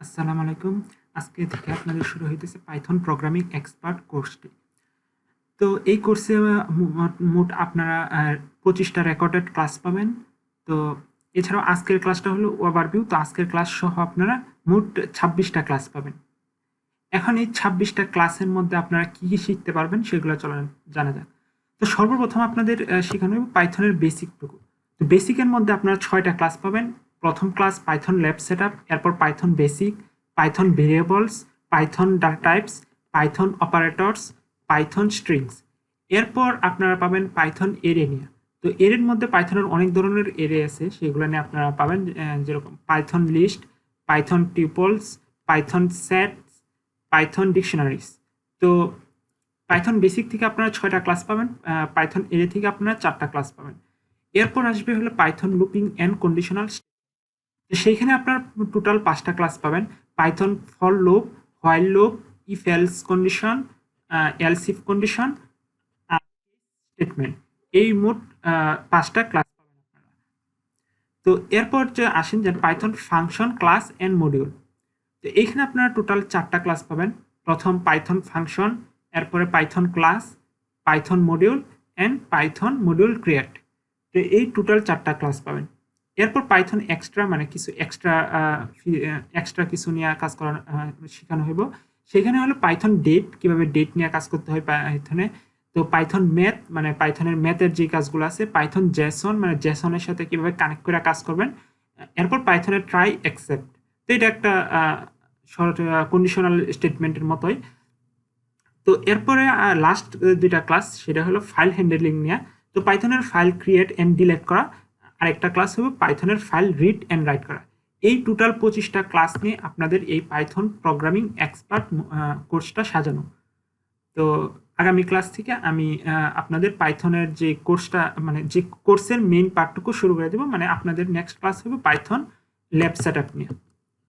আসসালামু আলাইকুম। আজকে থেকে আপনাদের শুরু হইতেছে পাইথন প্রোগ্রামিং এক্সপার্ট কোর্সটি। তো এই কোর্সে মোট আপনারা 25টা রেকর্ডেড ক্লাস পাবেন। তো এছাড়াও আজকের ক্লাসটা হলো ওভারভিউ। তো আজকের ক্লাস সহ আপনারা মোট 26টা ক্লাস পাবেন। এখন এই 26টা ক্লাসের মধ্যে আপনারা কি শিখতে পারবেন সেগুলো চলেন জানা যাক। তো সর্বপ্রথম আপনাদের শেখানো হবে পাইথনের বেসিকটুকু। তো বেসিকের মধ্যে আপনারা 6টা ক্লাস পাবেন। প্রথম ক্লাস পাইথন ল্যাব সেটআপ, এরপর Python basic, Python variables, Python data types, Python operators, Python strings. এরপর আপনারা পাবেন পাইথন এরে নিয়ে। তো এর মধ্যে পাইথনের অনেক ধরনের এরে আছে, সেগুলো নিয়ে আপনারা পাবেন যেরকম Python list, Python tuples, Python set, Python dictionaries. তো পাইথন বেসিক থেকে আপনারা 6টা ক্লাস পাবেন, পাইথন এরে থেকে আপনারা 4টা ক্লাস পাবেন। এরপর আসবে হলো পাইথন লুপিং অ্যান্ড কন্ডিশনাল। তো সেইখানে আপনার টোটাল 5টা ক্লাস পাবেন। Python for loop, while loop, if else condition, else if condition, statement. এই মোট 5টা ক্লাস পাবেন আপনারা। তো এরপর যে আসেন যে Python function, class and module. তো এইখানে আপনারা টোটাল 4টা ক্লাস পাবেন। প্রথম পাইথন ফাংশন, এরপরে Python class, Python module and Python module create. তো এই টোটাল 4টা ক্লাস পাবেন। এরপর পাইথন এক্সট্রা মানে কিছু এক্সট্রা কিছু নিয়ে কাজ করা শেখানো হইব। সেখানে হলো পাইথন ডেট, কিভাবে ডেট নিয়ে কাজ করতে হয় পাইথনে। তো পাইথন ম্যাথ মানে পাইথনের ম্যাথের যে কাজগুলো আছে, পাইথন জেসন মানে জেসনের সাথে কিভাবে কানেক্ট করে কাজ করবেন। এরপর পাইথনের ট্রাই অ্যাকসেপ্ট। তো এটা একটা কন্ডিশনাল স্টেটমেন্টের মতোই। তো এরপরে লাস্ট 2টা ক্লাস সেটা হলো ফাইল হ্যান্ডলিং নিয়ে। তো পাইথনের ফাইল ক্রিয়েট অ্যান্ড ডিলিট করা। আরেকটা ক্লাস হবে পাইথনের ফাইল রিড অ্যান্ড রাইট করা। এই টোটাল 25টা ক্লাস নিয়ে আপনাদের এই পাইথন প্রোগ্রামিং এক্সপার্ট কোর্সটা সাজানো। তো আগামী ক্লাস থেকে আমি আপনাদের পাইথনের যে কোর্সটা মানে যে কোর্সের মেইন পার্টটুকু শুরু করে দেব। মানে আপনাদের নেক্সট ক্লাস হবে পাইথন ল্যাব সেটআপ নিয়ে।